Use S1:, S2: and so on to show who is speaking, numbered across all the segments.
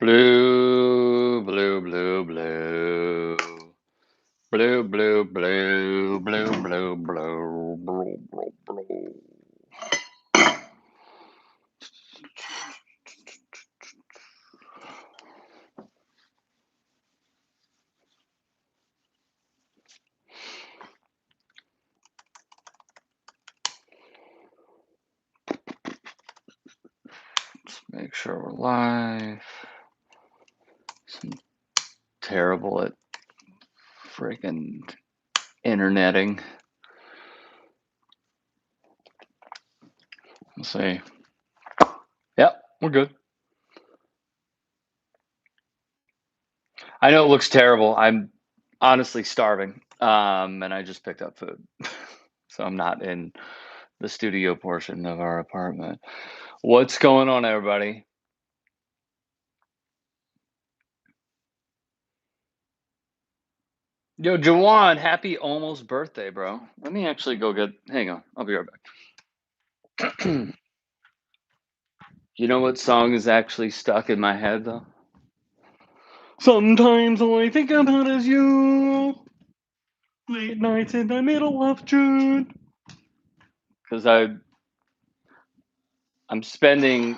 S1: Blue, blue, blue, blue. Blue, blue, blue, blue, blue, blue, blue, blue, blue. Let's make sure we're live. I'm terrible at freaking interneting. Let's see. Yep, we're good. I know it looks terrible. I'm honestly starving. And I just picked up food. So I'm not in the studio portion of our apartment. What's going on, everybody? Yo, Jawan, happy almost birthday, bro. Let me actually go get. Hang on, I'll be right back. You know what song is actually stuck in my head, though? Sometimes all I think about is you. Late nights in the middle of June. Because I'm spending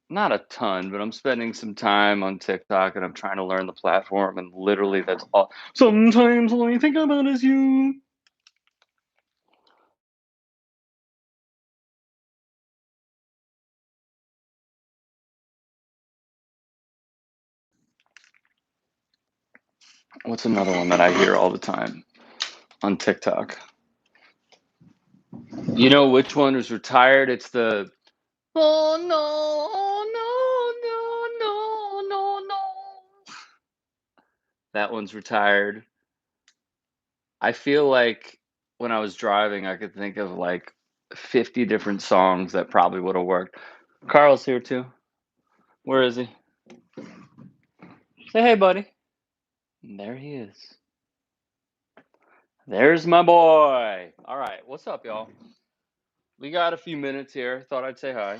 S1: not a ton, but I'm spending some time on TikTok and I'm trying to learn the platform, and literally that's all. Sometimes all I think about is you. What's another one that I hear all the time on TikTok? You know which one is retired? It's the oh no, oh no, no, no, no, no. That one's retired. I feel like when I was driving, I could think of like 50 different songs that probably would have worked. Carl's here too. Where is he? Say hey, buddy. And there he is. There's my boy. All right, what's up, y'all? We got a few minutes here. Thought I'd say hi.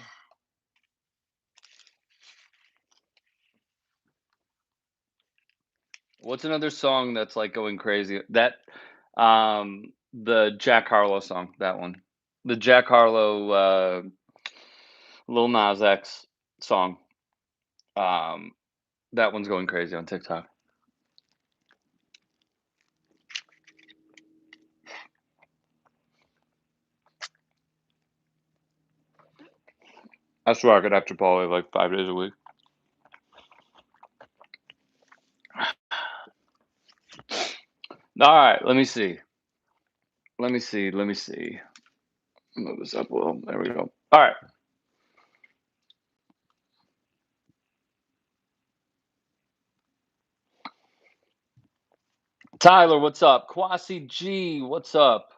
S1: What's another song that's like going crazy? That the Jack Harlow song, that one. The Jack Harlow Lil Nas X song. Um that one's going crazy on TikTok. I swear I could have Chipotle like 5 days a week. All right, let me see. Let me see. Let me see. Move this up a little. There we go. All right. Tyler, what's up? Kwasi G, what's up?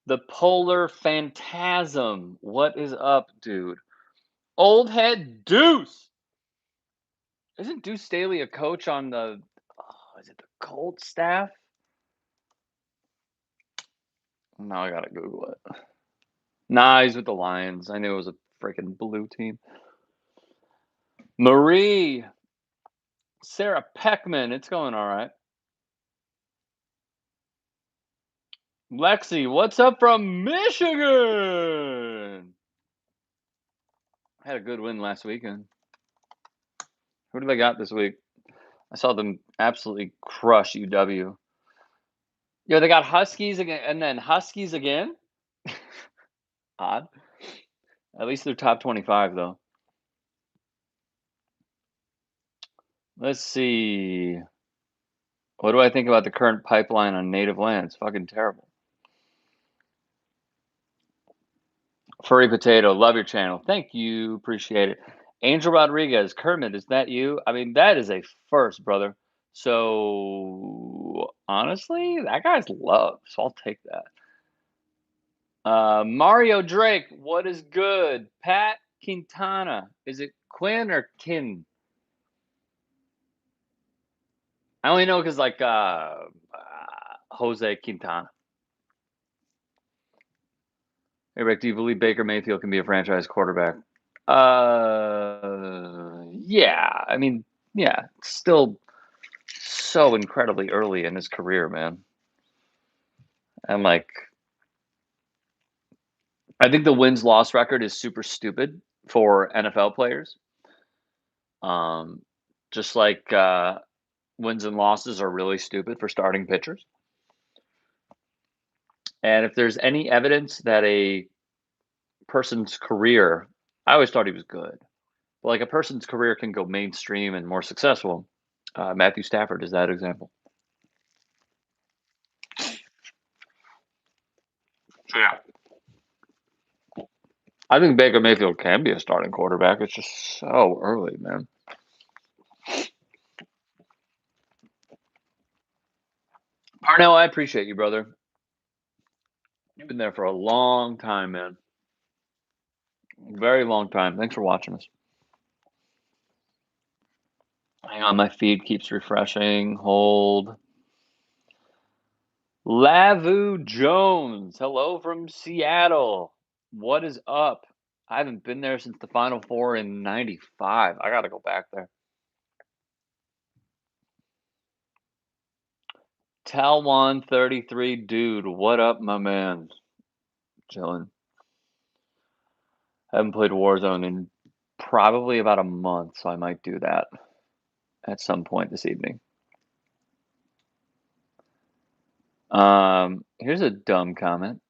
S1: The Polar Phantasm, what is up, dude? Old head Deuce. Isn't Deuce Staley a coach on the? Oh, is it the Colts staff? Now I gotta Google it. Nah, he's with the Lions. I knew it was a freaking blue team. Marie, Sarah Peckman, it's going all right. Lexi, what's up from Michigan? Had a good win last weekend. Who do they got this week? I saw them absolutely crush UW. Yo, they got Huskies again, and then Huskies again. Odd. At least they're top 25 though. Let's see. What do I think about the current pipeline on native land? It's fucking terrible. Furry Potato, love your channel. Thank you. Appreciate it. Angel Rodriguez, Kermit, is that you? I mean, that is a first, brother. So honestly, that guy's loved. So I'll take that. Mario Drake, what is good? Pat Quintana. Is it Quinn or Kin? I only know because like Jose Quintana. Hey Rick, do you believe Baker Mayfield can be a franchise quarterback? Yeah, Yeah, I mean, yeah, still so incredibly early in his career, man. And like, I think the wins loss record is super stupid for NFL players. Um, just like wins and losses are really stupid for starting pitchers. And if there's any evidence that a person's career, I always thought he was good, but like a person's career can go mainstream and more successful. Matthew Stafford is that example. So yeah, I think Baker Mayfield can be a starting quarterback. It's just so early, man. Parnell, I appreciate you, brother. You've been there for a long time, man. Very long time. Thanks for watching us. Hang on, my feed keeps refreshing. Hold. Lavu Jones, hello from Seattle. What is up? I haven't been there since the Final Four in '95. I gotta go back there. Talwan 33, dude. What up, my man? Chilling. Haven't played Warzone in probably about a month, so I might do that at some point this evening. Here's a dumb comment.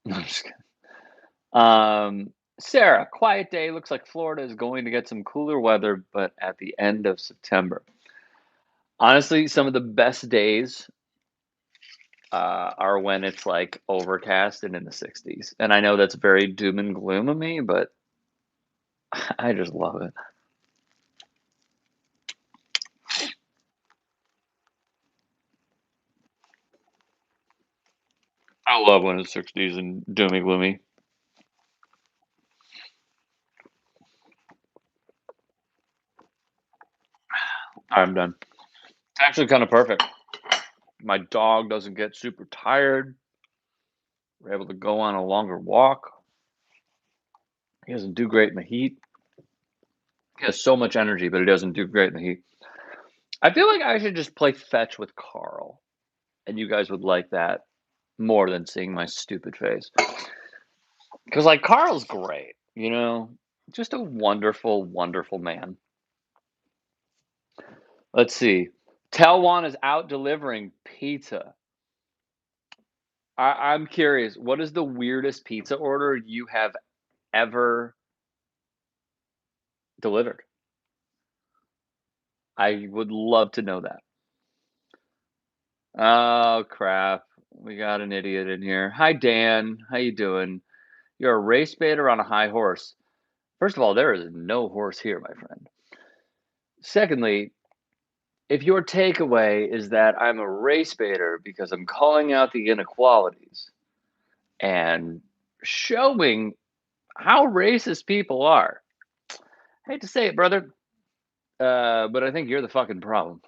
S1: I'm just kidding. Sarah, quiet day. Looks like Florida is going to get some cooler weather, but at the end of September. Honestly, some of the best days are when it's like overcast and in the 60s. And I know that's very doom and gloom of me, but I just love it. I love when it's 60s and doomy gloomy. I'm done. It's actually kind of perfect. My dog doesn't get super tired. We're able to go on a longer walk. He doesn't do great in the heat. He has so much energy, but he doesn't do great in the heat. I feel like I should just play fetch with Carl, and you guys would like that more than seeing my stupid face. Because, like, Carl's great, you know? Just a wonderful, wonderful man. Let's see. Telwan is out delivering pizza. I'm curious, what is the weirdest pizza order you have ever delivered? I would love to know that. Oh, crap. We got an idiot in here. Hi, Dan. How you doing? You're a race baiter on a high horse. First of all, there is no horse here, my friend. Secondly, if your takeaway is that I'm a race baiter because I'm calling out the inequalities and showing how racist people are, I hate to say it, brother, but I think you're the fucking problem.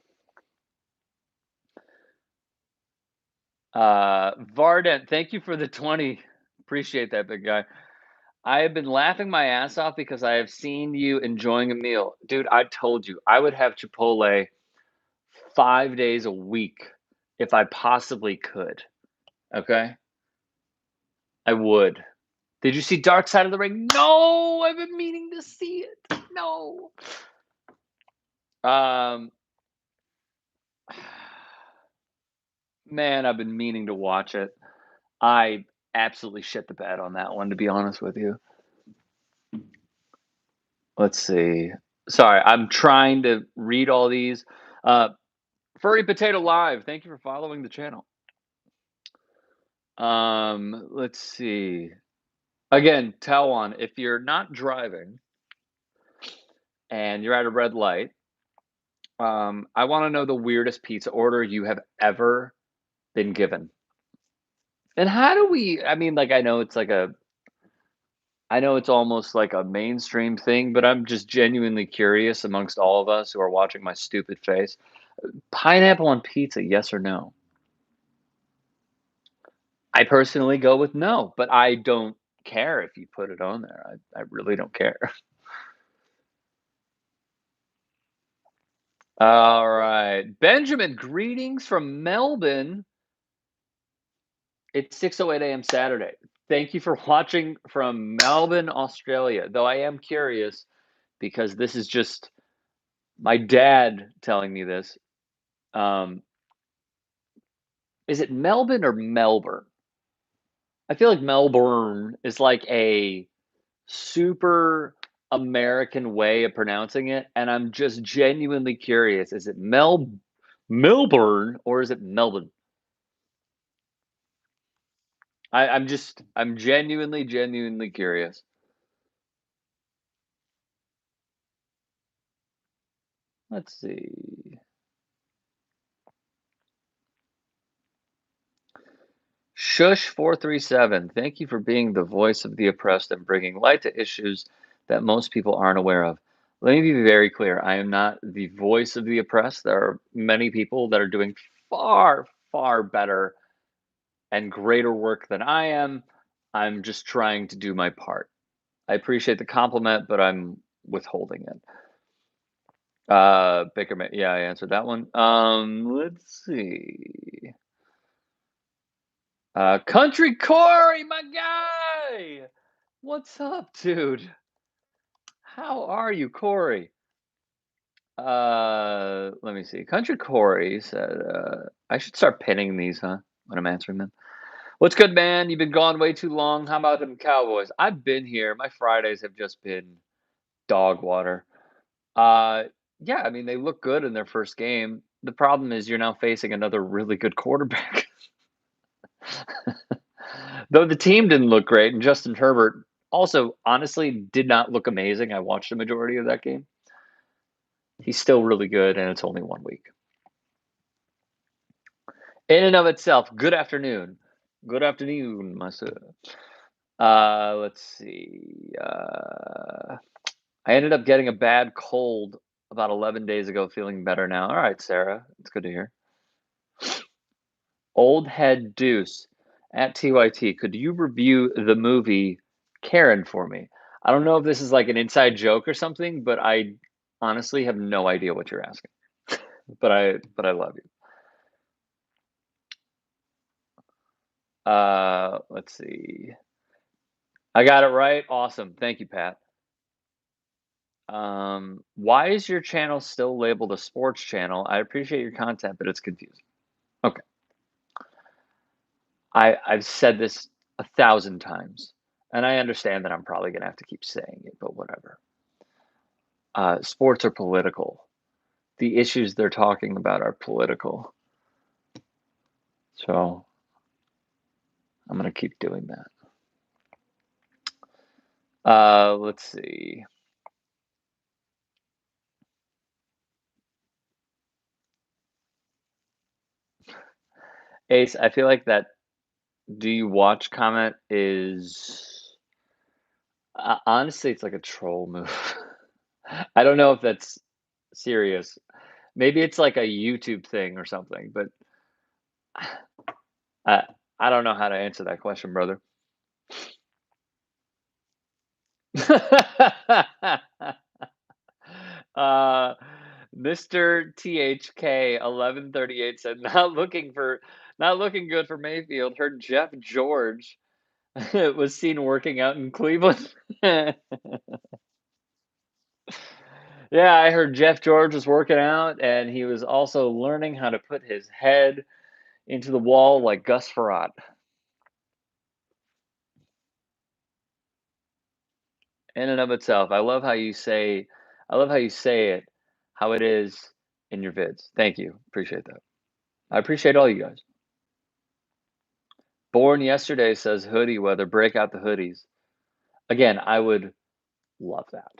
S1: Vardent, thank you for the 20. Appreciate that, big guy. I have been laughing my ass off because I have seen you enjoying a meal. Dude, I told you I would have Chipotle 5 days a week if I possibly could. Okay? I would. Did you see Dark Side of the Ring? No, I've been meaning to see it. No. Um, man, I've been meaning to watch it. I absolutely shit the bed on that one, to be honest with you. Let's see. Sorry, I'm trying to read all these. Uh, Furry Potato Live, thank you for following the channel. Let's see. Again, Talon, if you're not driving and you're at a red light, I want to know the weirdest pizza order you have ever been given. And how do we? I mean, like, I know it's almost like a mainstream thing, but I'm just genuinely curious amongst all of us who are watching my stupid face. Pineapple on pizza, yes or no? I personally go with no, but I don't care if you put it on there. I really don't care. All right. Benjamin, greetings from Melbourne. It's 6:08 a.m. Saturday. Thank you for watching from Melbourne, Australia. Though I am curious because this is just my dad telling me this. Um, is it Melbourne or Melbourne? I feel like Melbourne is like a super American way of pronouncing it, and I'm just genuinely curious. Is it Melbourne or is it Melbourne? I'm genuinely curious. Let's see. Shush437, thank you for being the voice of the oppressed and bringing light to issues that most people aren't aware of. Let me be very clear. I am not the voice of the oppressed. There are many people that are doing far, far better and greater work than I am. I'm just trying to do my part. I appreciate the compliment, but I'm withholding it. Baker, yeah, I answered that one. Let's see. Country Corey, my guy. What's up, dude? How are you, Corey? Let me see. Country Corey said, I should start pinning these, huh? When I'm answering them. What's good, man? You've been gone way too long. How about them Cowboys? I've been here. My Fridays have just been dog water. Uh, yeah, I mean, they look good in their first game. The problem is you're now facing another really good quarterback. Though the team didn't look great, and Justin Herbert also honestly did not look amazing. I watched the majority of that game. He's still really good, and it's only 1 week. In and of itself, good afternoon. Good afternoon, my sir. Let's see. I ended up getting a bad cold about 11 days ago, feeling better now. All right, Sarah. It's good to hear. Old Head Deuce at TYT. Could you review the movie Karen for me? I don't know if this is like an inside joke or something, but I honestly have no idea what you're asking. But I love you. Let's see. I got it right. Awesome. Thank you, Pat. Why is your channel still labeled a sports channel? I appreciate your content, but it's confusing. Okay. I've said this 1,000 times, and I understand that I'm probably gonna have to keep saying it, but whatever. Sports are political. The issues they're talking about are political. So I'm gonna keep doing that. Let's see. Ace, I feel like that do you watch comment is honestly, it's like a troll move. I don't know if that's serious. Maybe it's like a YouTube thing or something, but I I don't know how to answer that question, brother. uh, Mr. THK 1138 said, not looking good for Mayfield. Heard Jeff George was seen working out in Cleveland. Yeah, I heard Jeff George was working out, and he was also learning how to put his head into the wall like Gus Frerotte. In and of itself, I love how you say it, how it is in your vids. Thank you. Appreciate that. I appreciate all you guys. Born yesterday says hoodie weather. Break out the hoodies. Again, I would love that.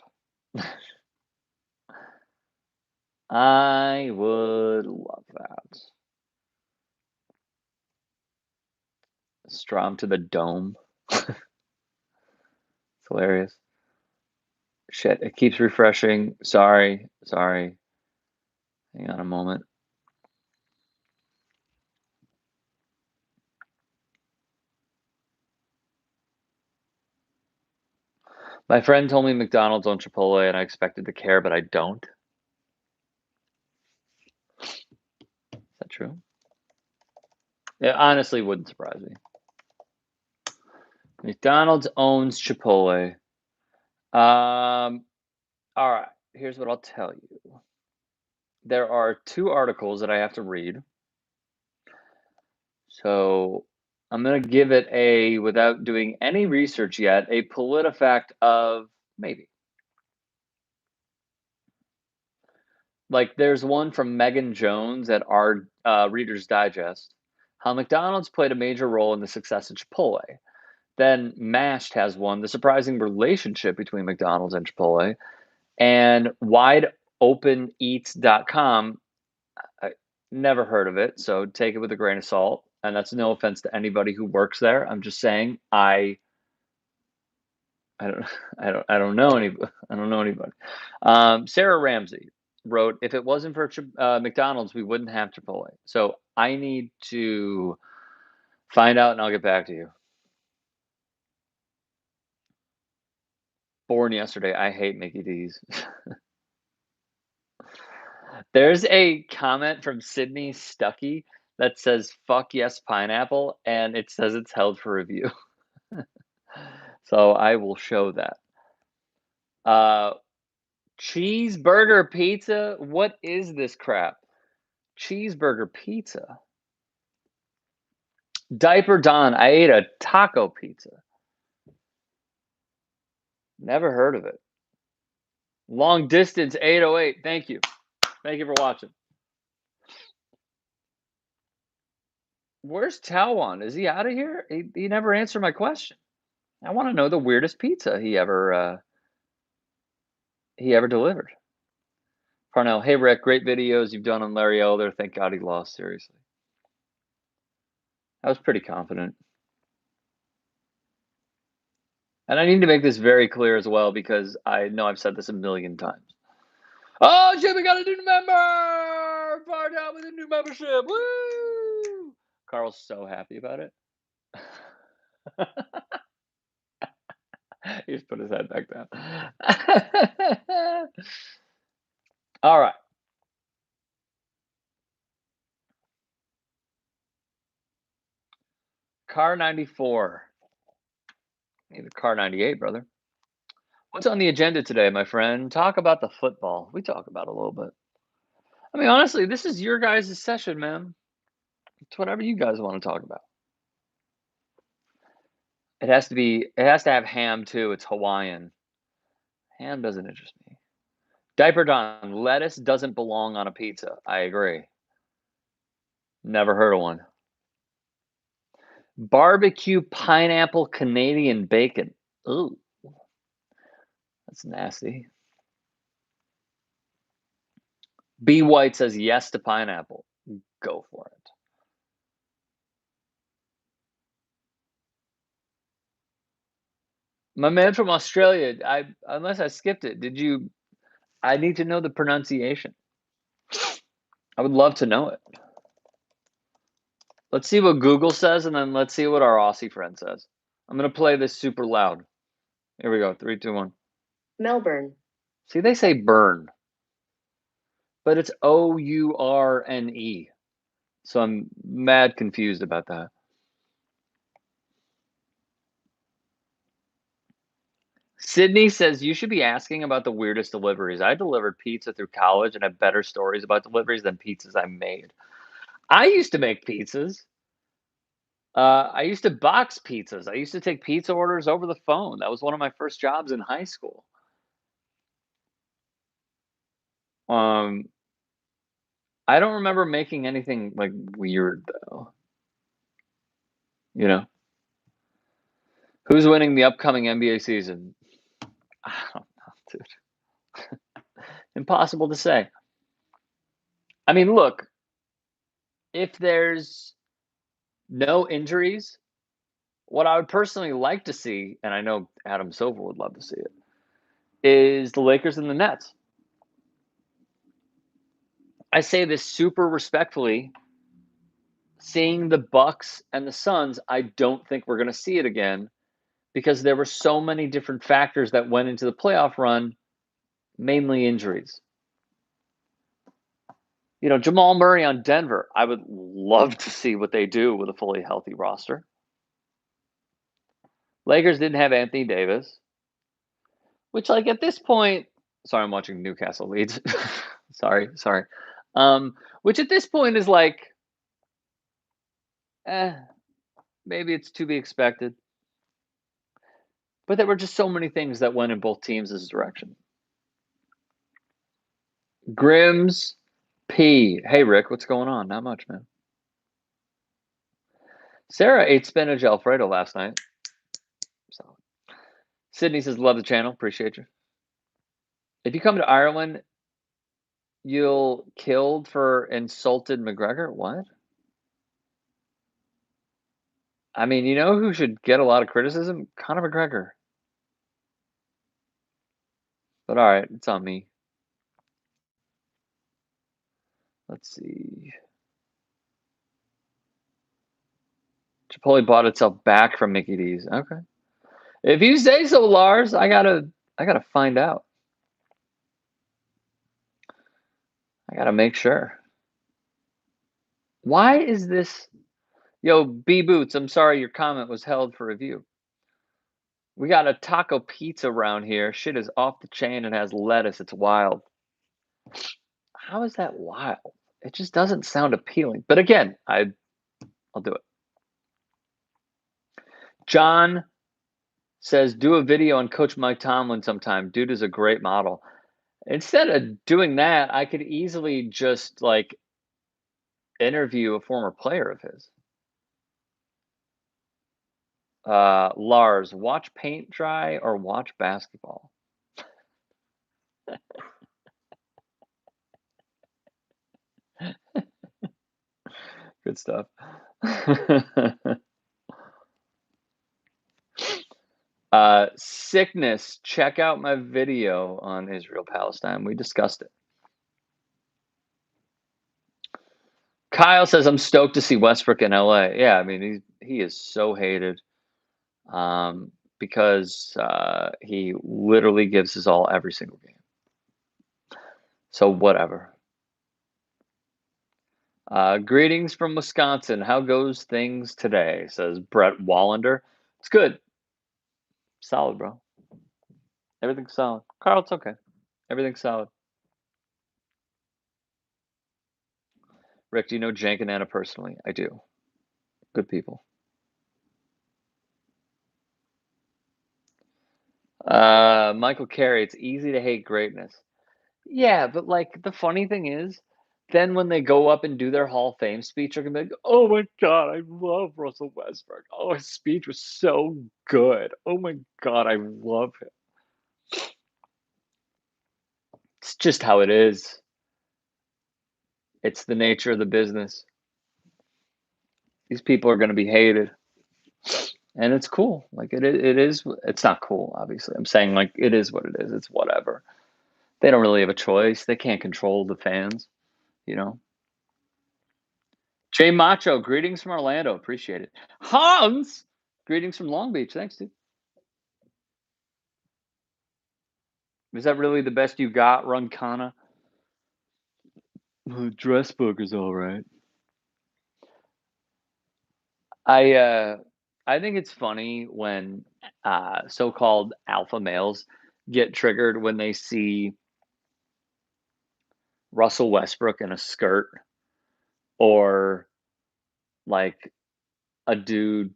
S1: I would love that. Strom to the dome. It's hilarious. Shit, it keeps refreshing. Sorry, sorry. Hang on a moment. My friend told me McDonald's on Chipotle and I expected to care, but I don't. True. It honestly wouldn't surprise me. McDonald's owns Chipotle. All right. Here's what I'll tell you. There are 2 articles that I have to read. So I'm gonna give it a, without doing any research yet, a PolitiFact of maybe. Like, there's one from Megan Jones at our Reader's Digest. How McDonald's played a major role in the success of Chipotle. Then Mashed has one, the surprising relationship between McDonald's and Chipotle. And WideOpenEats.com, I never heard of it, so take it with a grain of salt. And that's no offense to anybody who works there. I'm just saying I don't I don't know I don't know anybody. Sarah Ramsey wrote, "If it wasn't for McDonald's, we wouldn't have Chipotle." So I need to find out, and I'll get back to you. Born yesterday. I hate Mickey D's. There's a comment from Sydney Stuckey that says "fuck yes pineapple," and it says it's held for review. So I will show that. Uh, Cheeseburger pizza. What is this crap? Cheeseburger pizza. Diaper Don. I ate a taco pizza. Never heard of it. Long distance 808. Thank you. Thank you for watching. Where's Tawan? Is he out of here? He never answered my question. I want to know the weirdest pizza he ever delivered. Parnell, hey Rick, great videos you've done on Larry Elder. Thank God he lost. Seriously, I was pretty confident. And I need to make this very clear as well, because I know I've said this a million times. Oh shit, we got a new member! Fired out with a new membership. Woo! Carl's so happy about it. He just put his head back down. All right. Car 94. Need a car 98, brother. What's on the agenda today, my friend? Talk about the football. We talk about it a little bit. I mean, honestly, this is your guys' session, man. It's whatever you guys want to talk about. It has to have ham too. It's Hawaiian. Ham doesn't interest me. Diaper Don, lettuce doesn't belong on a pizza. I agree. Never heard of one. Barbecue pineapple Canadian bacon. Ooh. That's nasty. B White says yes to pineapple. Go for it. My man from Australia, unless I skipped it, did you? I need to know the pronunciation. I would love to know it. Let's see what Google says, and then let's see what our Aussie friend says. I'm going to play this super loud. Here we go. 3, 2, 1.
S2: Melbourne.
S1: See, they say burn, but it's Ourne. So I'm mad confused about that. Sydney says you should be asking about the weirdest deliveries. I delivered pizza through college and have better stories about deliveries than pizzas I made. I used to make pizzas. I used to box pizzas. I used to take pizza orders over the phone. That was one of my first jobs in high school. Um, I don't remember making anything like weird though. You know, who's winning the upcoming NBA season? I don't know, dude. Impossible to say. I mean, look, if there's no injuries, what I would personally like to see, and I know Adam Silver would love to see it, is the Lakers and the Nets. I say this super respectfully. Seeing the Bucks and the Suns, I don't think we're going to see it again, because there were so many different factors that went into the playoff run, mainly injuries. Jamal Murray on Denver. I would love to see what they do with a fully healthy roster. Lakers didn't have Anthony Davis, which, like, at this point, sorry, I'm watching Newcastle Leeds. sorry. Which at this point is like, eh, maybe it's to be expected. But there were just so many things that went in both teams' direction. Grims P. Hey, Rick, what's going on? Not much, man. Sarah ate spinach Alfredo last night. So, Sydney says, love the channel. Appreciate you. If you come to Ireland, you'll killed for insulted McGregor? What? I mean, you know who should get a lot of criticism? Conor McGregor. But all right, it's on me. Let's see. Chipotle bought itself back from Mickey D's. Okay. If you say so, Lars, I gotta find out. I gotta make sure. Why is this? Yo, B Boots, I'm sorry your comment was held for review. We got a taco pizza around here. Shit is off the chain and has lettuce. It's wild. How is that wild? It just doesn't sound appealing. But again, I'll do it. John says, do a video on Coach Mike Tomlin sometime. Dude is a great model. Instead of doing that, I could easily just like interview a former player of his. Lars, watch paint dry or watch basketball? Good stuff. Sickness, check out my video on Israel Palestine. We discussed it. Kyle says, I'm stoked to see Westbrook in LA. Yeah, I mean, he is so hated because he literally gives his all every single game. So whatever. Greetings from Wisconsin. How goes things today? Says Brett Wallander. It's good. Solid, bro. Everything's solid. Carl, it's okay. Everything's solid. Rick, do you know Jank and Anna personally? I do. Good people. Michael Carey, it's easy to hate greatness. Yeah, but like the funny thing is, then when they go up and do their Hall of Fame speech, they're gonna be like, "Oh my God, I love Russell Westbrook. Oh, his speech was so good. Oh my God, I love him." It's just how it is. It's the nature of the business. These people are gonna be hated, and it's cool. Like it is. It's not cool, obviously. I'm saying like it is what it is. It's whatever. They don't really have a choice. They can't control the fans, you know. Jay Macho, greetings from Orlando. Appreciate it. Hans, greetings from Long Beach. Thanks, dude. Is that really the best you got, Runcana? The dress book is all right. I uh, I think it's funny when so-called alpha males get triggered when they see Russell Westbrook in a skirt or like a dude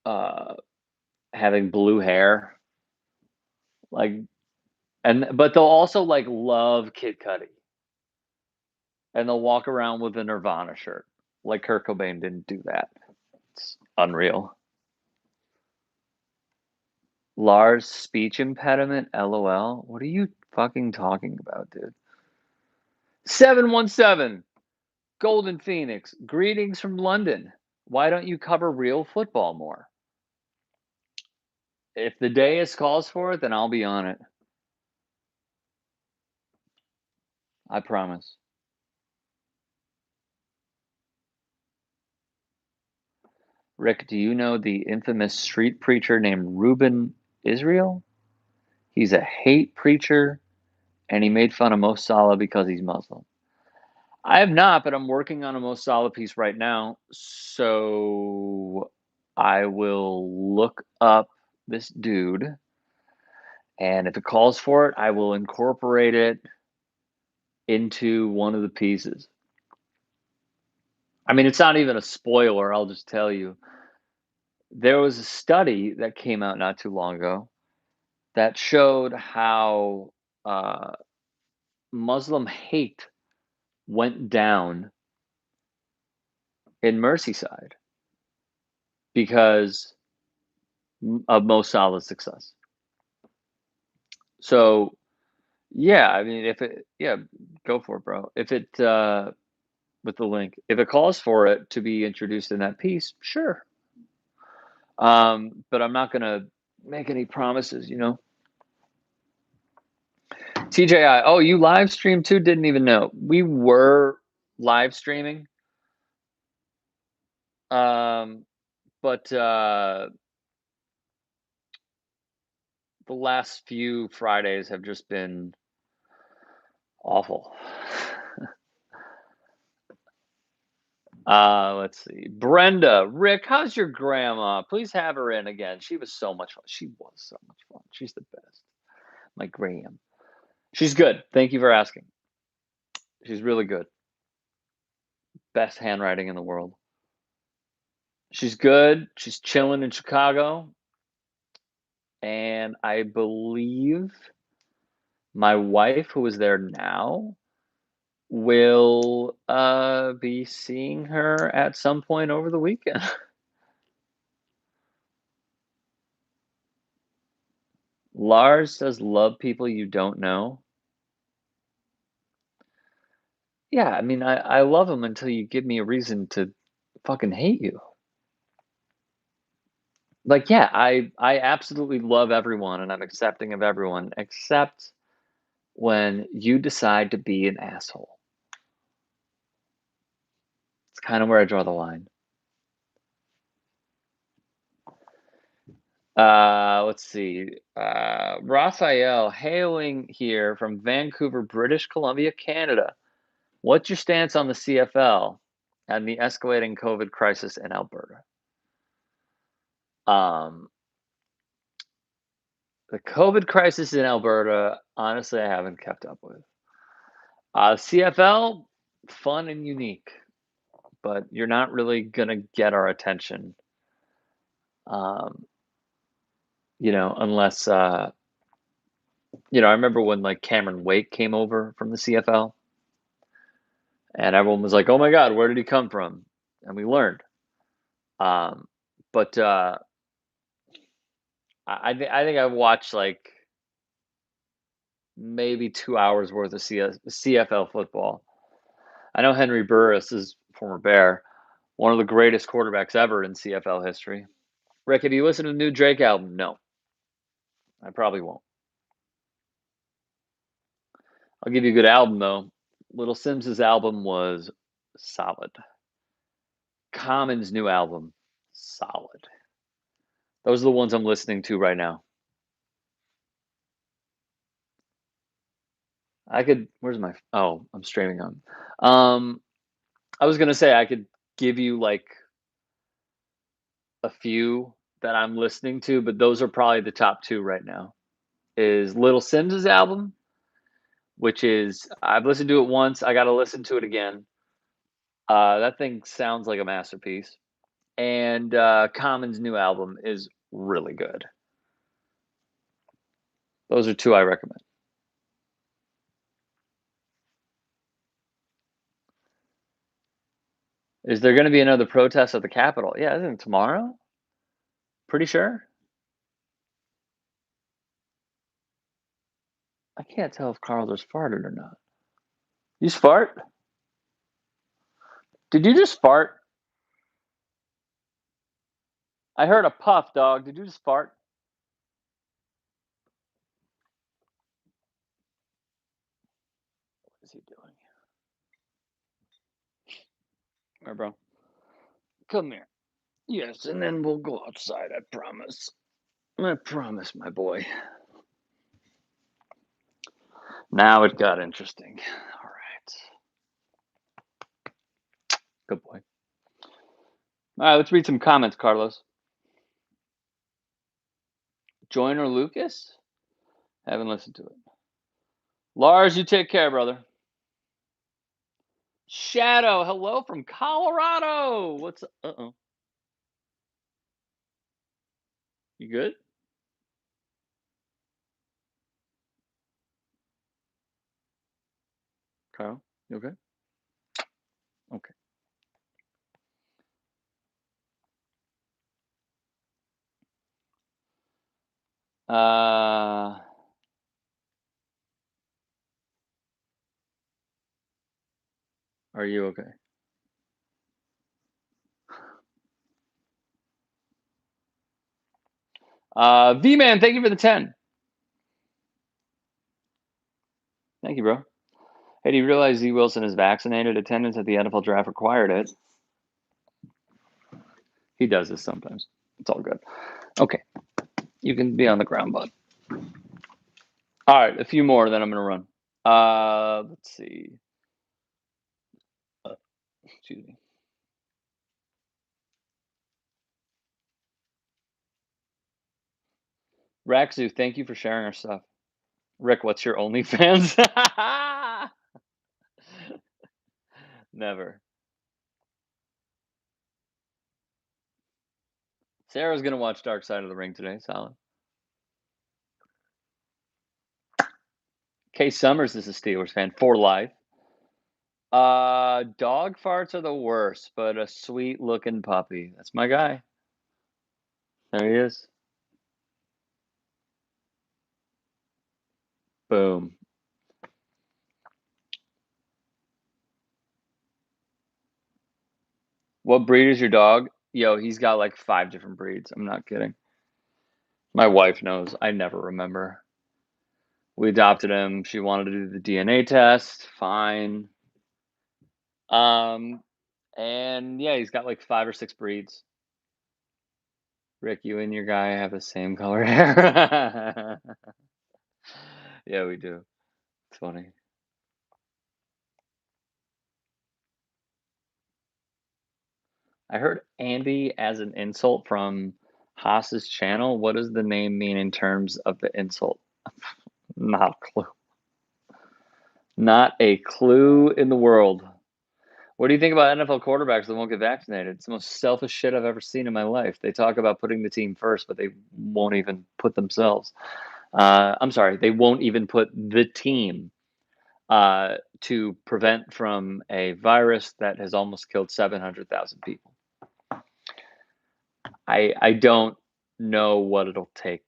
S1: uh, having blue hair, like, but they'll also like love Kid Cudi and they'll walk around with a Nirvana shirt. Like Kurt Cobain didn't do that. It's unreal. Lars speech impediment, LOL. What are you fucking talking about, dude? 717 Golden Phoenix. Greetings from London. Why don't you cover real football more? If the day is calls for it, then I'll be on it. I promise. Rick, do you know the infamous street preacher named Reuben Israel? He's a hate preacher, and he made fun of Mo Salah because he's Muslim. I have not, but I'm working on a most solid piece right now. So I will look up this dude, and if it calls for it, I will incorporate it into one of the pieces. I mean, it's not even a spoiler, I'll just tell you. There was a study that came out not too long ago that showed how uh, Muslim hate went down in Merseyside because of Mo Salah's success. So, yeah, I mean, if it, yeah, go for it, bro. If it, with the link, if it calls for it to be introduced in that piece, sure. But I'm not gonna make any promises, you know. TJI, oh, you live stream too? Didn't even know. We were live streaming. Um, but the last few Fridays have just been awful. Let's see. Brenda, Rick, how's your grandma? Please have her in again. She was so much fun. She was so much fun. She's the best. My Graham. She's good. Thank you for asking. She's really good. Best handwriting in the world. She's good. She's chilling in Chicago. And I believe my wife, who is there now, will be seeing her at some point over the weekend. Lars says, love people you don't know. Yeah, I mean, I love them until you give me a reason to fucking hate you. Like, yeah, I absolutely love everyone and I'm accepting of everyone, except when you decide to be an asshole. It's kind of where I draw the line. Let's see. Raphael, hailing here from Vancouver, British Columbia, Canada. What's your stance on the CFL and the escalating COVID crisis in Alberta? Um, the COVID crisis in Alberta, honestly, I haven't kept up with. CFL, fun and unique, but you're not really gonna get our attention, um, unless I remember when like Cameron Wake came over from the CFL, and everyone was like, "Oh my God, where did he come from?" And we learned. Um, but I think I watched like maybe 2 hours worth of CFL football. I know Henry Burris is former Bear, one of the greatest quarterbacks ever in CFL history. Rick, have you listened to the new Drake album? No, I probably won't. I'll give you a good album though. Little Sims's album was solid. Common's new album, solid. Those are the ones I'm listening to right now. I could. Where's my? Oh, I'm streaming on. I was gonna say I could give you like a few that I'm listening to, but those are probably the top two right now. Is Little Sims's album, which is I've listened to it once. I got to listen to it again. That thing sounds like a masterpiece. And Common's new album is really good. Those are two I recommend. Is there going to be another protest at the Capitol? Yeah, isn't it tomorrow? Pretty sure. I can't tell if Carl just farted or not. You fart? Did you just fart? I heard a puff, dog. Did you just fart? What is he doing? All right, bro. Come here. Yes, and then we'll go outside. I promise. I promise, my boy. Now it got interesting. All right. All right, let's read some comments, Carlos. Joyner Lucas? Haven't listened to it. Lars, you take care, brother. Shadow, hello from Colorado. What's uh-oh. You good? Kyle, you okay? Okay. Uh are you okay? V-Man, thank you for the 10. Thank you, bro. Hey, do you realize Z Wilson is vaccinated? Attendance at the NFL draft required it. He does this sometimes. It's all good. Okay. You can be on the ground, bud. All right, a few more, then I'm gonna run. Let's see. Excuse me. Raxu, thank you for sharing our stuff. Rick, what's your OnlyFans? Never. Sarah's gonna watch Dark Side of the Ring today. Solid. Kay Summers is a Steelers fan for life. Dog farts are the worst, but a sweet looking puppy. That's my guy. There he is. Boom. What breed is your dog? Yo, he's got like 5 different breeds. I'm not kidding. My wife knows. I never remember. We adopted him. She wanted to do the DNA test. Fine. Um, and yeah, he's got like 5 or 6 breeds. Rick, you and your guy have the same color hair. Yeah, we do. It's funny. I heard Andy as an insult from Haas's channel. What does the name mean in terms of the insult? Not a clue. Not a clue in the world. What do you think about NFL quarterbacks that won't get vaccinated? It's the most selfish shit I've ever seen in my life. They talk about putting the team first, but they won't even put themselves. I'm sorry, they won't even put the team to prevent from a virus that has almost killed 700,000 people. I don't know what it'll take.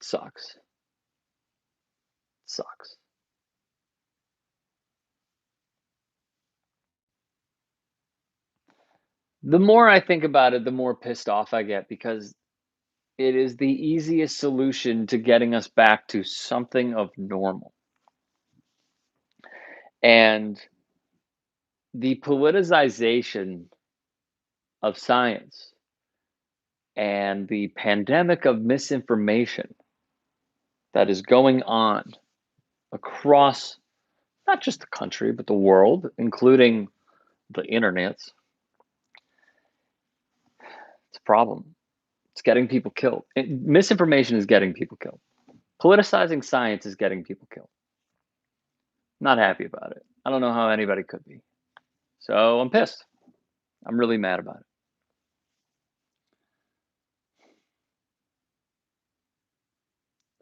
S1: Sucks. Sucks. The more I think about it, the more pissed off I get because it is the easiest solution to getting us back to something of normal. And the politicization of science and the pandemic of misinformation that is going on across not just the country, but the world, including the internet, it's a problem. It's getting people killed. Misinformation is getting people killed. Politicizing science is getting people killed. Not happy about it. I don't know how anybody could be. So I'm pissed. I'm really mad about it.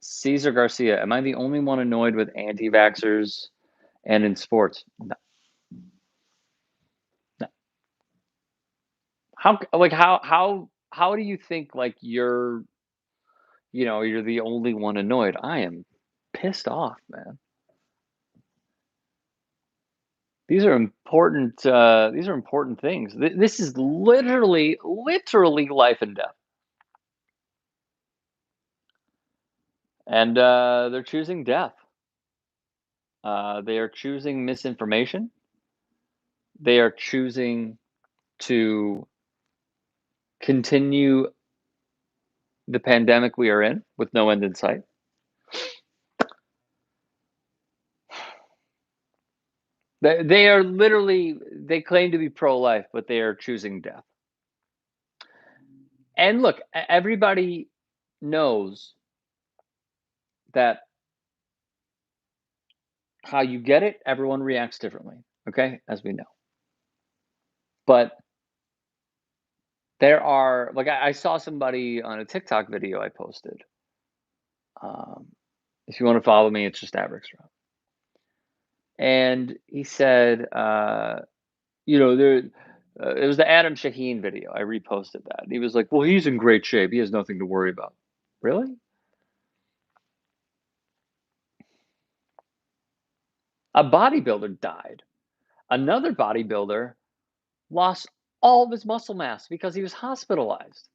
S1: Cesar Garcia, am I the only one annoyed with anti-vaxxers and in sports? No. No. How do you think like you're the only one annoyed? I am pissed off, man. These are important things. This is literally life and death. And they're choosing death. They are choosing misinformation. They are choosing to continue the pandemic we are in with no end in sight. They are literally they claim to be pro-life, but they are choosing death. And look, everybody knows that how you get it, everyone reacts differently, okay, as we know. But there are like I saw somebody on a TikTok video I posted. Um, if you want to follow me, it's just at Rick's Row. And he said, there. It was the Adam Shaheen video. I reposted that. And he was like, "Well, he's in great shape. He has nothing to worry about." Really? A bodybuilder died. Another bodybuilder lost all of his muscle mass because he was hospitalized.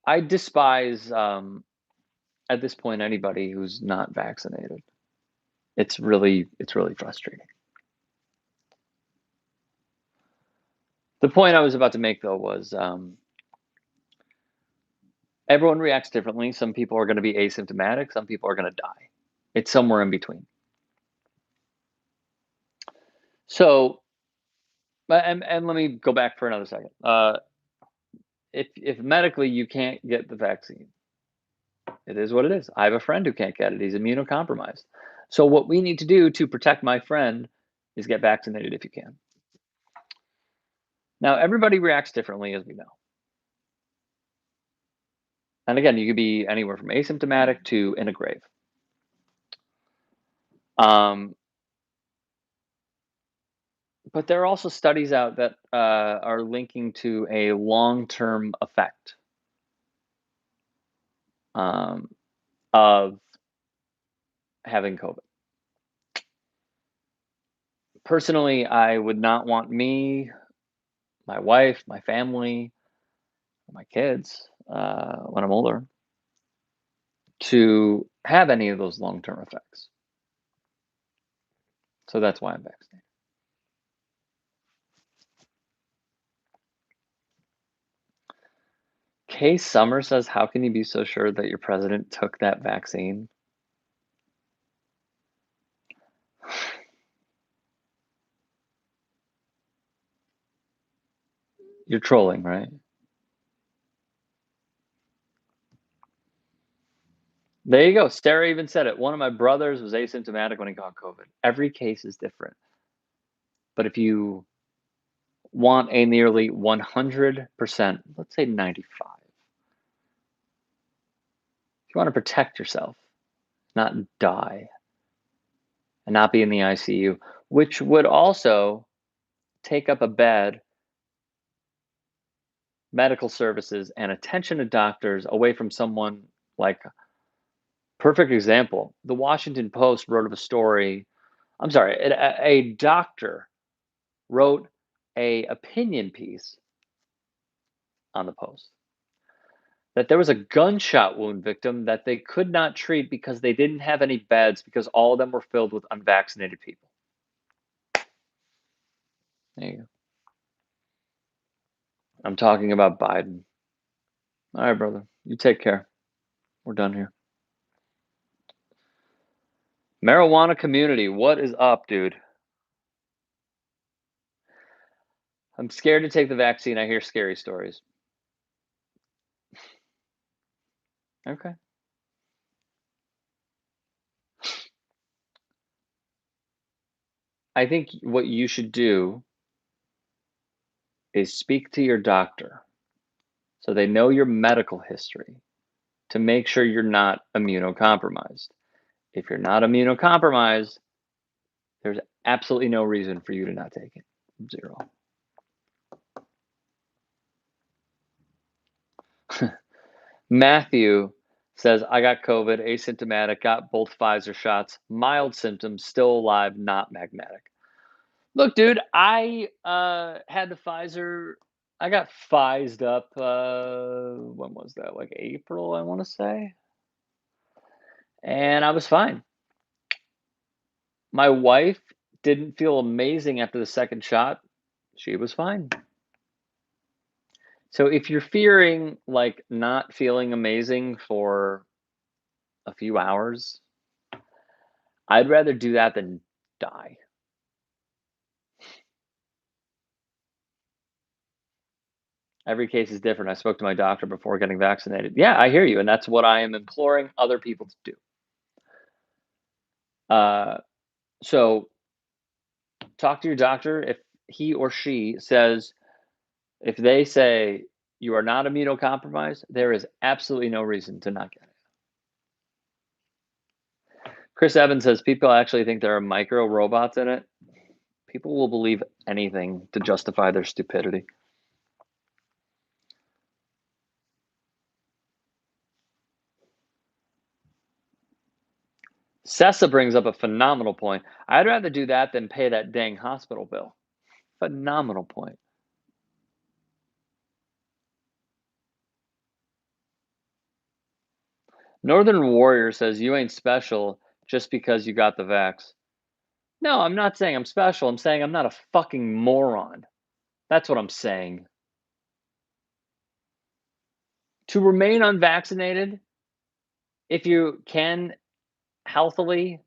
S1: I despise, at this point, anybody who's not vaccinated. It's really frustrating. The point I was about to make, though, was everyone reacts differently. Some people are going to be asymptomatic. Some people are going to die. It's somewhere in between. So, and let me go back for another second. If medically you can't get the vaccine, it is what it is. I have a friend who can't get it. He's immunocompromised. So what we need to do to protect my friend is get vaccinated if you can. Now, everybody reacts differently, as we know. And again, you could be anywhere from asymptomatic to in a grave. Um, but there are also studies out that are linking to a long-term effect um, of having COVID. Personally, I would not want me, my wife, my family, my kids, when I'm older, to have any of those long-term effects. So that's why I'm vaccinated. Kay Summer says, "How can you be so sure that your president took that vaccine?" You're trolling, right? There you go. Sarah even said it. One of my brothers was asymptomatic when he got COVID. Every case is different. But if you want a nearly 100%, let's say 95, if you want to protect yourself, not die, and not be in the ICU, which would also take up a bed, medical services, and attention to doctors away from someone like perfect example. The Washington Post wrote of a story. I'm sorry, a doctor wrote a opinion piece on the Post that there was a gunshot wound victim that they could not treat because they didn't have any beds because all of them were filled with unvaccinated people. There you go. I'm talking about Biden. All right, brother. You take care. We're done here. Marijuana community, what is up, dude? I'm scared to take the vaccine. I hear scary stories. Okay. I think what you should do is speak to your doctor so they know your medical history to make sure you're not immunocompromised. If you're not immunocompromised, there's absolutely no reason for you to not take it. Zero. Matthew says, "I got COVID, asymptomatic, got both Pfizer shots, mild symptoms, still alive, not magnetic." Look, dude, I had the Pfizer. I got Pfized up. When was that? Like April, I want to say, and I was fine. My wife didn't feel amazing after the second shot. She was fine. So if you're fearing like not feeling amazing for a few hours, I'd rather do that than die. Every case is different. I spoke to my doctor before getting vaccinated. Yeah, I hear you, and that's what I am imploring other people to do. Uh, so talk to your doctor. If he or she says, if they say you are not immunocompromised, there is absolutely no reason to not get it. Chris Evans says people actually think there are micro robots in it. People will believe anything to justify their stupidity. Sessa brings up a phenomenal point. I'd rather do that than pay that dang hospital bill. Phenomenal point. Northern Warrior says you ain't special just because you got the vax. No, I'm not saying I'm special. I'm saying I'm not a fucking moron. That's what I'm saying. To remain unvaccinated, if you can healthily,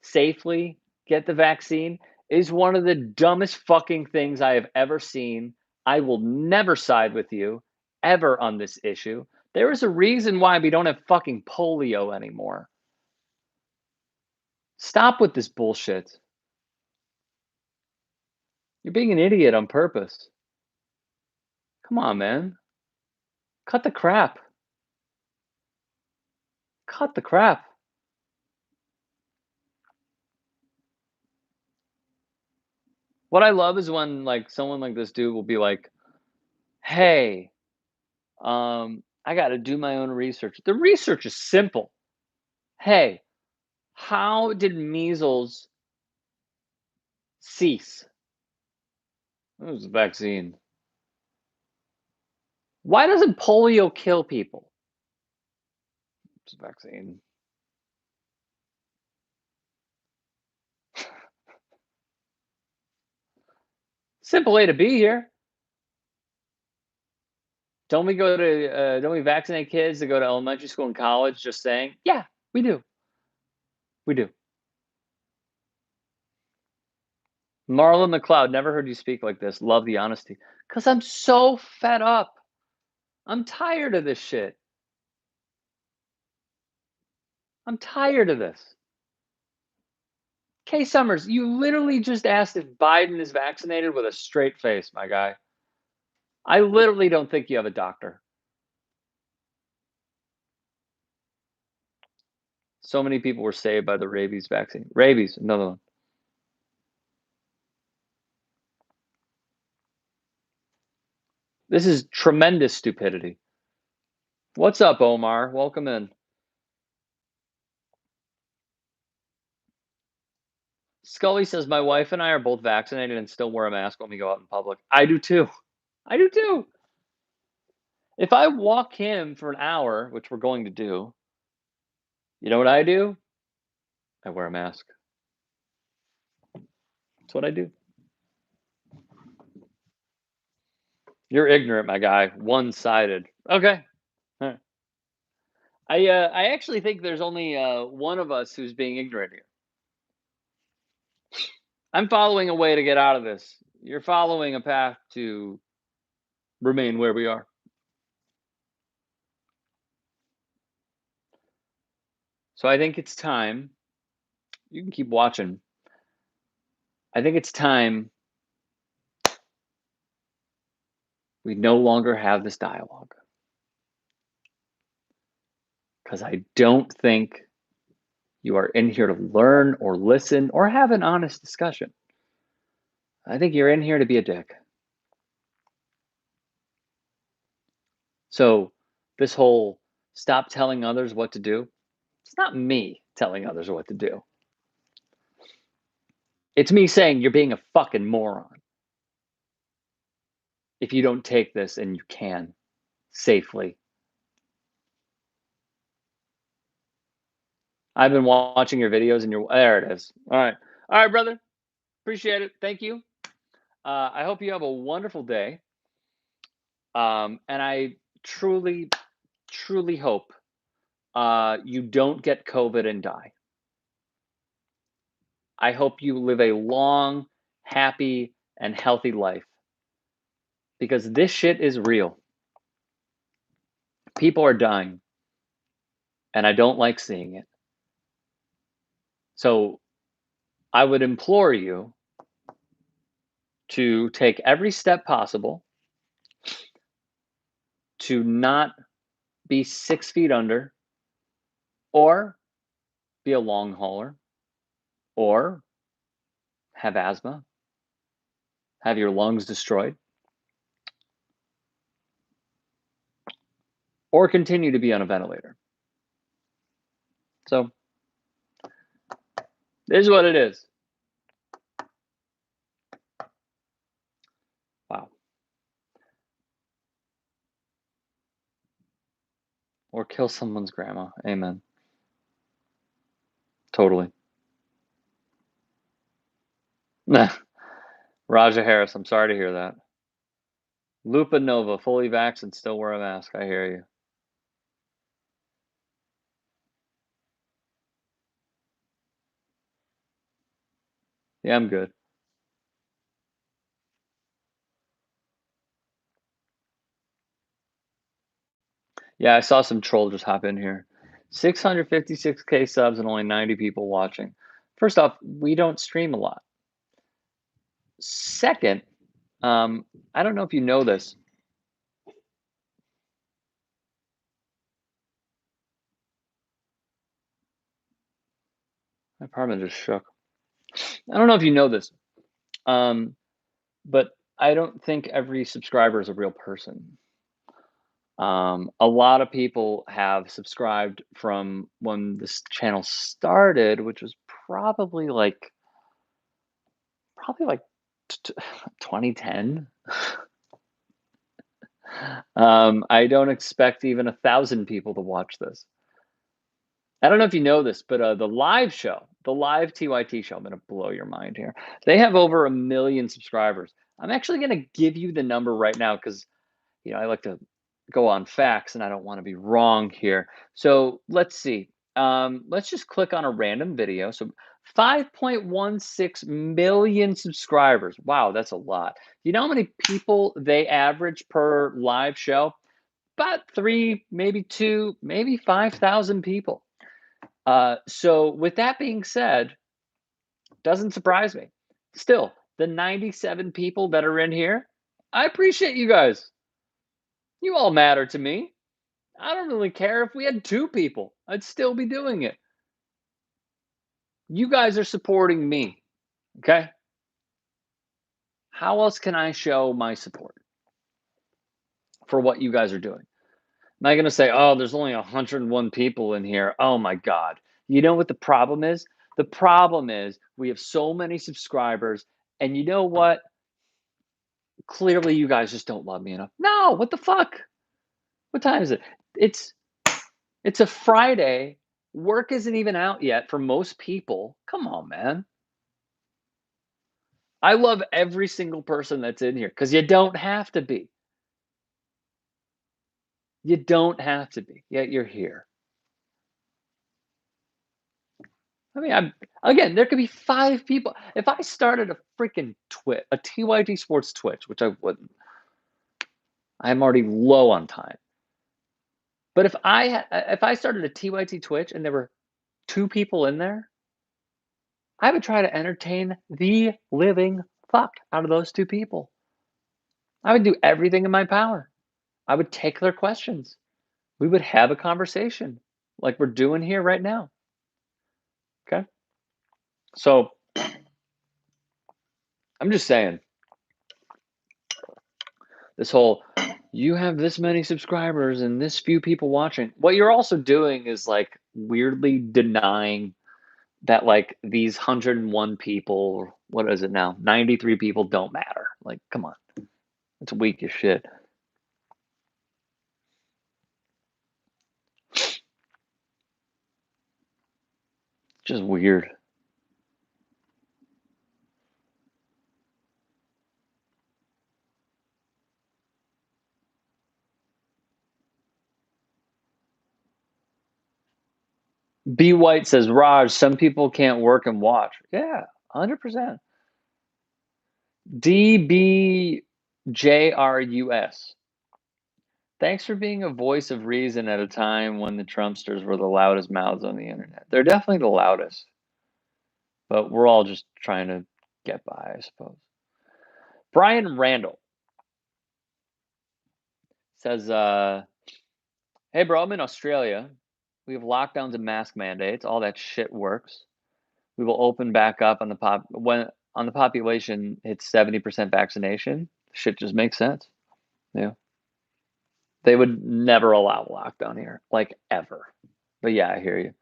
S1: safely get the vaccine, is one of the dumbest fucking things I have ever seen. I will never side with you ever on this issue. There is a reason why we don't have fucking polio anymore. Stop with this bullshit. You're being an idiot on purpose. Come on, man. Cut the crap. Cut the crap. What I love is when like someone like this dude will be like, "Hey, I got to do my own research." The research is simple. Hey, how did measles cease? It was a vaccine. Why doesn't polio kill people? It's a vaccine. Simple way to be here. Don't we vaccinate kids to go to elementary school and college just saying, yeah, we do. We do. Marlon McLeod, never heard you speak like this. Love the honesty. Because I'm so fed up. I'm tired of this shit. I'm tired of this. Kay Summers, you literally just asked if Biden is vaccinated with a straight face, my guy. I literally don't think you have a doctor. So many people were saved by the rabies vaccine. Rabies, another one. This is tremendous stupidity. What's up, Omar? Welcome in. Scully says, my wife and I are both vaccinated and still wear a mask when we go out in public. I do too. I do too. If I walk him for an hour, which we're going to do, you know what I do? I wear a mask. That's what I do. You're ignorant, my guy. One-sided. Okay. All right. I actually think there's only one of us who's being ignorant here. I'm following a way to get out of this. You're following a path to remain where we are. So I think it's time. You can keep watching. I think it's time we no longer have this dialogue. Because I don't think you are in here to learn or listen or have an honest discussion. I think you're in here to be a dick. So, this whole stop telling others what to do, it's not me telling others what to do. It's me saying you're being a fucking moron if you don't take this and you can safely. I've been watching your videos and there it is. All right. All right, brother. Appreciate it. Thank you. I hope you have a wonderful day. And I truly, truly hope you don't get COVID and die. I hope you live a long, happy, and healthy life because this shit is real. People are dying, and I don't like seeing it. So I would implore you to take every step possible to not be 6 feet under or be a long hauler or have asthma, have your lungs destroyed, or continue to be on a ventilator. So, this is what it is. Wow. Or kill someone's grandma. Amen. Totally. Raja Harris, I'm sorry to hear that. Lupa Nova, fully vaxxed and still wear a mask. I hear you. Yeah, I'm good. Yeah, I saw some troll just hop in here. 656K subs and only 90 people watching. First off, we don't stream a lot. Second, I don't know if you know this. My apartment just shook. I don't know if you know this, but I don't think every subscriber is a real person. A lot of people have subscribed from when this channel started, which was probably like 2010. I don't expect even 1,000 people to watch this. I don't know if you know this, but the live show, the live TYT show, I'm going to blow your mind here. They have over 1 million subscribers. I'm actually going to give you the number right now because I like to go on facts and I don't want to be wrong here. So let's see. Let's just click on a random video. So 5.16 million subscribers. Wow, that's a lot. You know how many people they average per live show? About 3, maybe 2, maybe 5,000 people. So with that being said, doesn't surprise me. Still, the 97 people that are in here, I appreciate you guys. You all matter to me. I don't really care if we had 2 people. I'd still be doing it. You guys are supporting me, okay? How else can I show my support for what you guys are doing? Am I going to say, "Oh, there's only 101 people in here." Oh my god. You know what the problem is? The problem is we have so many subscribers, and you know what? Clearly you guys just don't love me enough. No, what the fuck? What time is it? It's it's a Friday. Work isn't even out yet for most people. Come on, man. I love every single person that's in here because you don't have to be. You don't have to be, yet you're here. I mean, again, there could be 5 people. If I started a freaking Twitch, a TYT Sports Twitch, which I wouldn't, I'm already low on time. But if I started a TYT Twitch and there were 2 people in there, I would try to entertain the living fuck out of those 2 people. I would do everything in my power. I would take their questions. We would have a conversation like we're doing here right now. Okay? So, I'm just saying, this whole you have this many subscribers and this few people watching. What you're also doing is like weirdly denying that like these 101 people, what is it now? 93 people don't matter. Like, come on. It's weak as shit. Just weird. B White says, Raj, some people can't work and watch. Yeah, 100%. DBJRUS. Thanks for being a voice of reason at a time when the Trumpsters were the loudest mouths on the internet. They're definitely the loudest, but we're all just trying to get by, I suppose. Brian Randall says, hey, bro, I'm in Australia. We have lockdowns and mask mandates. All that shit works. We will open back up on the population hits 70% vaccination. Shit just makes sense. Yeah. They would never allow lockdown here, like ever. But yeah, I hear you.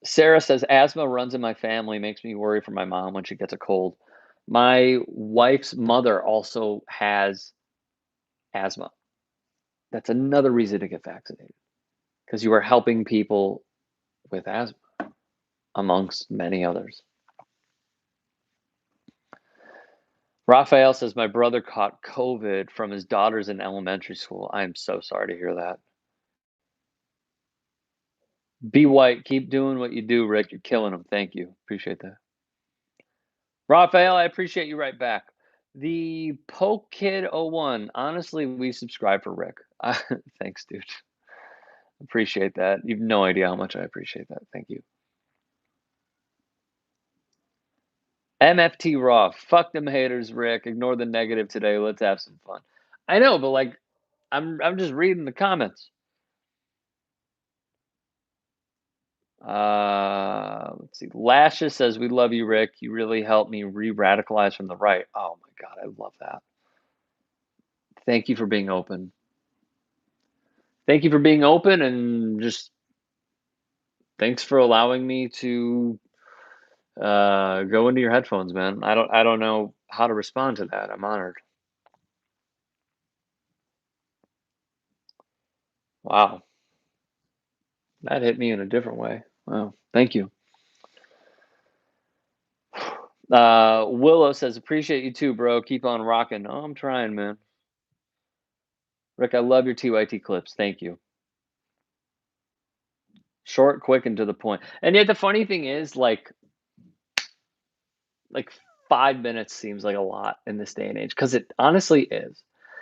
S1: Sarah says asthma runs in my family, makes me worry for my mom when she gets a cold. My wife's mother also has asthma. That's another reason to get vaccinated because you are helping people with asthma, amongst many others. Raphael says, my brother caught COVID from his daughters in elementary school. I am so sorry to hear that. Be White, keep doing what you do, Rick. You're killing them. Thank you. Appreciate that. Raphael, I appreciate you right back. The Poke Kid 01. Honestly, we subscribe for Rick. Thanks, dude. Appreciate that. You've no idea how much I appreciate that. Thank you. MFT Raw. Fuck them haters, Rick. Ignore the negative today. Let's have some fun. I know, but like, I'm just reading the comments. Let's see. Lashes says, we love you, Rick. You really helped me re-radicalize from the right. Oh my God, I love that. Thank you for being open. Thank you for being open and just thanks for allowing me to go into your headphones, man. I don't know how to respond to that. I'm honored. Wow. That hit me in a different way. Wow. Thank you. Willow says, appreciate you too, bro. Keep on rocking. Oh, I'm trying, man. Rick, I love your TYT clips. Thank you. Short, quick, and to the point. And yet the funny thing is, like 5 minutes seems like a lot in this day and age because it honestly is.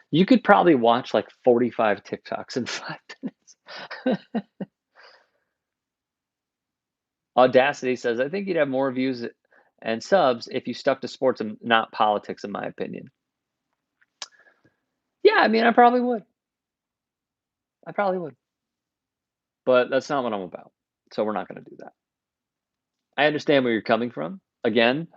S1: You could probably watch like 45 TikToks in 5 minutes. Audacity says, I think you'd have more views and subs if you stuck to sports and not politics, in my opinion. Yeah, I mean, I probably would. I probably would. But that's not what I'm about. So we're not going to do that. I understand where you're coming from. Again,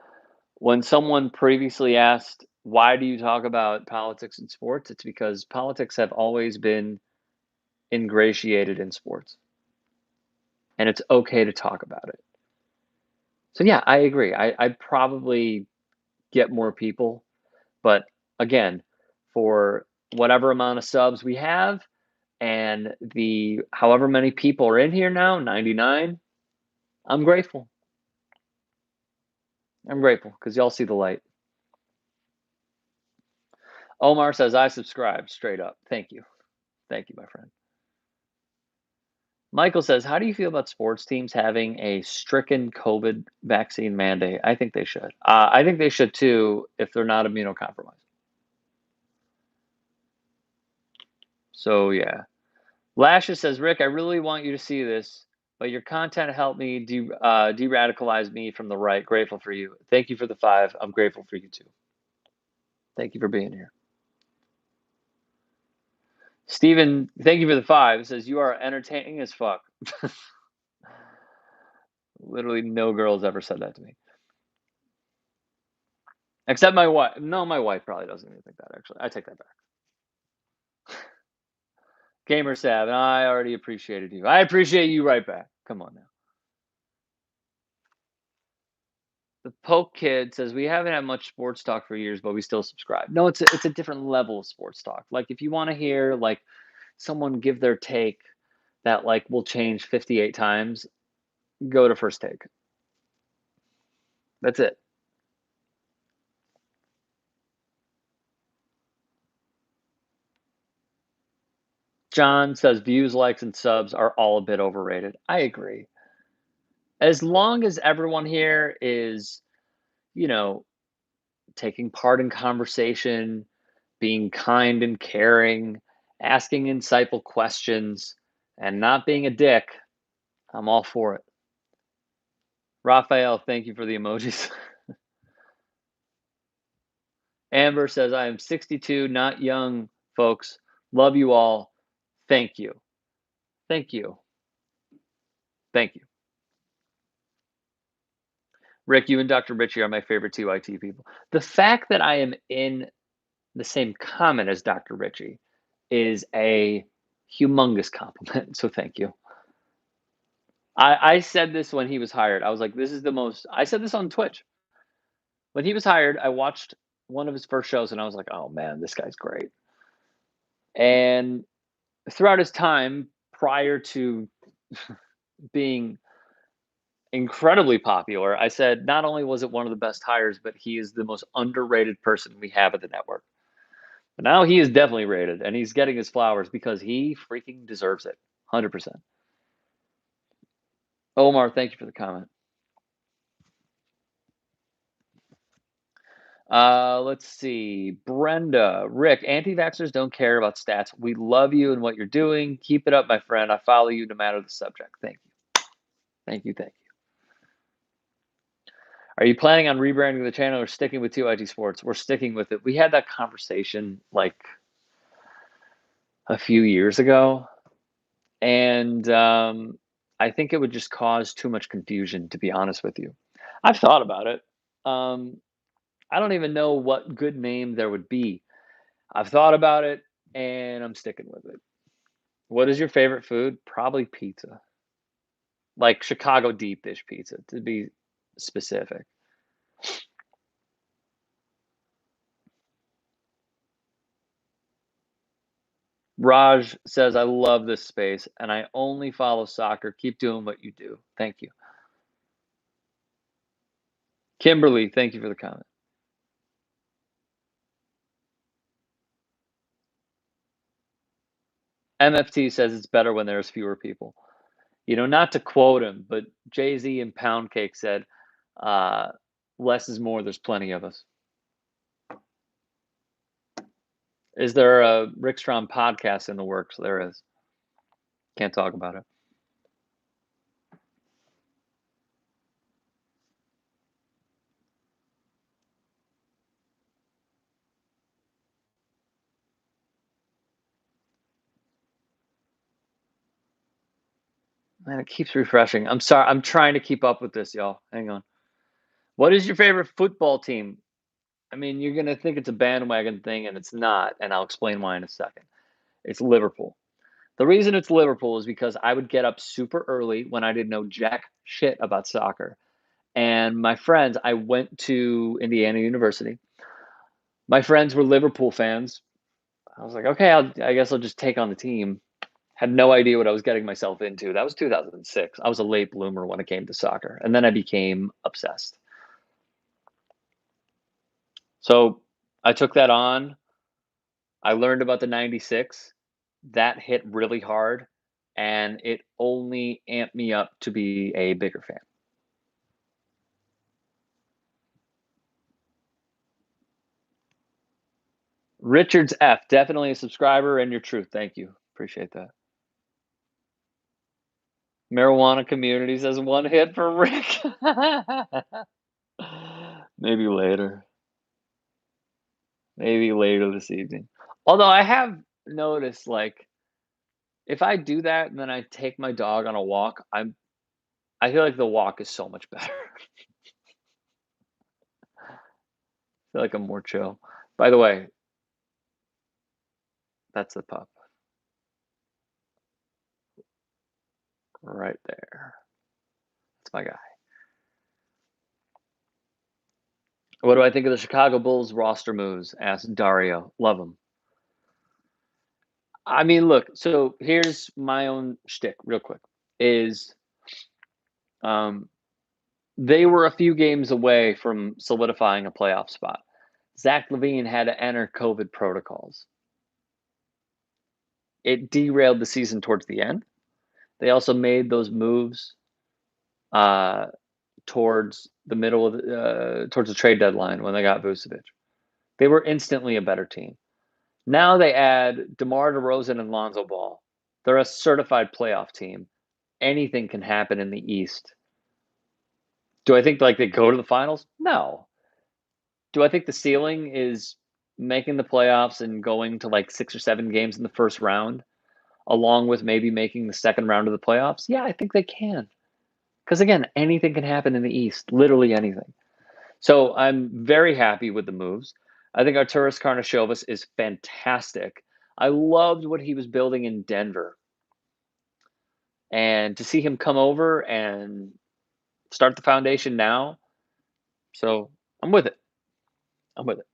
S1: when someone previously asked, why do you talk about politics and sports? It's because politics have always been ingratiated in sports. And it's okay to talk about it. So yeah, I agree. I'd probably get more people. But again, for whatever amount of subs we have and the however many people are in here now, 99, I'm grateful. I'm grateful because y'all see the light. Omar says, I subscribe straight up. Thank you. Thank you, my friend. Michael says, how do you feel about sports teams having a stricken COVID vaccine mandate? I think they should. I think they should too if they're not immunocompromised. So, yeah. Lashes says, Rick, I really want you to see this, but your content helped me de-radicalize me from the right. Grateful for you. Thank you for the 5. I'm grateful for you too. Thank you for being here. Steven, thank you for the 5. It says, you are entertaining as fuck. Literally no girl's ever said that to me. Except my wife. No, my wife probably doesn't even think that, actually. I take that back. Gamer Sav, and I already appreciated you. I appreciate you right back. Come on now. The Poke Kid says, we haven't had much sports talk for years, but we still subscribe. No, it's a different level of sports talk. Like, if you want to hear, like, someone give their take that, like, will change 58 times, go to First Take. That's it. John says views, likes, and subs are all a bit overrated. I agree. As long as everyone here is, you know, taking part in conversation, being kind and caring, asking insightful questions, and not being a dick, I'm all for it. Raphael, thank you for the emojis. Amber says, I am 62, not young, folks. Love you all. Thank you. Thank you. Thank you. Rick, you and Dr. Richie are my favorite two IT people. The fact that I am in the same comment as Dr. Richie is a humongous compliment. So thank you. I said this when he was hired. I was like, this is the most, I said this on Twitch. When he was hired, I watched one of his first shows and I was like, oh man, this guy's great. And throughout his time prior to being incredibly popular, I said not only was it one of the best hires, but he is the most underrated person we have at the network. But now he is definitely rated, and he's getting his flowers because he freaking deserves it, 100%. Omar, thank you for the comment. Let's see. Brenda, Rick, anti-vaxxers don't care about stats. We love you and what you're doing. Keep it up, my friend. I follow you no matter the subject. Thank you. Thank you. Thank you. Are you planning on rebranding the channel or sticking with 2IT Sports? We're sticking with it. We had that conversation like a few years ago, and I think it would just cause too much confusion, to be honest with you. I've thought about it. I don't even know what good name there would be. I've thought about it, and I'm sticking with it. What is your favorite food? Probably pizza. Like Chicago deep dish pizza, to be specific. Raj says, I love this space, and I only follow soccer. Keep doing what you do. Thank you. Kimberly, thank you for the comment. MFT says it's better when there's fewer people. You know, not to quote him, but Jay-Z and Pound Cake said, uh, less is more, there's plenty of us. Is there a Rick Strom podcast in the works? There is. Can't talk about it. Man, it keeps refreshing. I'm sorry. I'm trying to keep up with this, y'all. Hang on. What is your favorite football team? I mean, you're going to think it's a bandwagon thing, and it's not. And I'll explain why in a second. It's Liverpool. The reason it's Liverpool is because I would get up super early when I didn't know jack shit about soccer. And my friends, I went to Indiana University. My friends were Liverpool fans. I was like, okay, I guess I'll just take on the team. Had no idea what I was getting myself into. That was 2006. I was a late bloomer when it came to soccer, and then I became obsessed. So I took that on. I learned about the 96. That hit really hard, and it only amped me up to be a bigger fan. Richards F, definitely a subscriber and your truth. Thank you. Appreciate that. Marijuana community says one hit for Rick. Maybe later. Maybe later this evening. Although I have noticed, like, if I do that and then I take my dog on a walk, I feel like the walk is so much better. I feel like I'm more chill. By the way, that's the pup right there. That's my guy. What do I think of the Chicago Bulls roster moves? Asked Dario. Love them. I mean, look. So here's my own shtick, real quick. Is um, they were a few games away from solidifying a playoff spot. Zach LaVine had to enter COVID protocols. it derailed the season towards the end. They also made those moves uh, towards the middle of towards the trade deadline when they got Vucevic. They were instantly a better team. Now they add DeMar DeRozan and Lonzo Ball. They're a certified playoff team. Anything can happen in the East. Do I think like they go to the finals? No. Do I think the ceiling is making the playoffs and going to like 6 or 7 games in the first round, along with maybe making the second round of the playoffs? Yeah, I think they can. Because again, anything can happen in the East, literally anything. So I'm very happy with the moves. I think Arturas Karnisovas is fantastic. I loved what he was building in Denver. And to see him come over and start the foundation now, so I'm with it. I'm with it.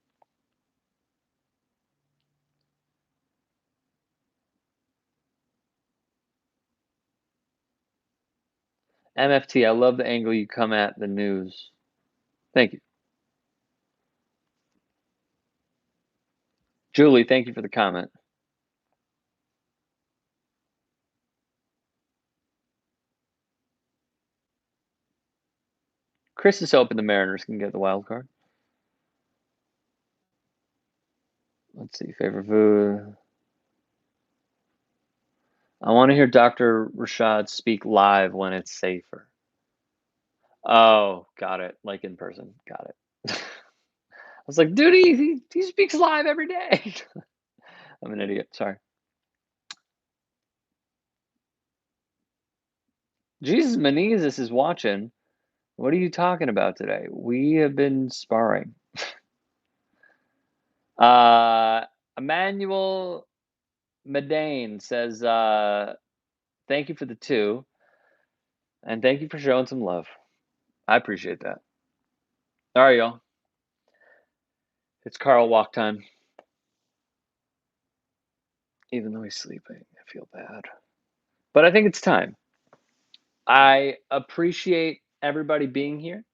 S1: MFT, I love the angle you come at the news. Thank you. Julie, thank you for the comment. Chris is hoping the Mariners can get the wild card. Let's see, favorite food. I want to hear Dr. Rashad speak live when it's safer. Oh, got it. Like in person. Got it. I was like, dude, he speaks live every day. I'm an idiot. Sorry. Jesus Menezes is watching. What are you talking about today? We have been sparring. Uh, Emmanuel Medane says, thank you for the 2, and thank you for showing some love. I appreciate that. All right, y'all. It's Carl walk time. Even though he's sleeping, I feel bad. But I think it's time. I appreciate everybody being here.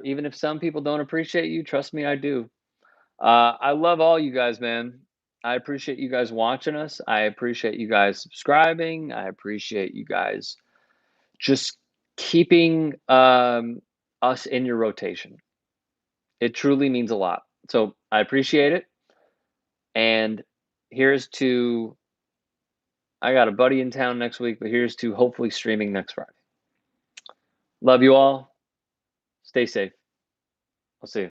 S1: Even if some people don't appreciate you, trust me, I do. I love all you guys, man. I appreciate you guys watching us. I appreciate you guys subscribing. I appreciate you guys just keeping us in your rotation. It truly means a lot. So I appreciate it. And here's to, I got a buddy in town next week, but here's to hopefully streaming next Friday. Love you all. Stay safe. I'll see you.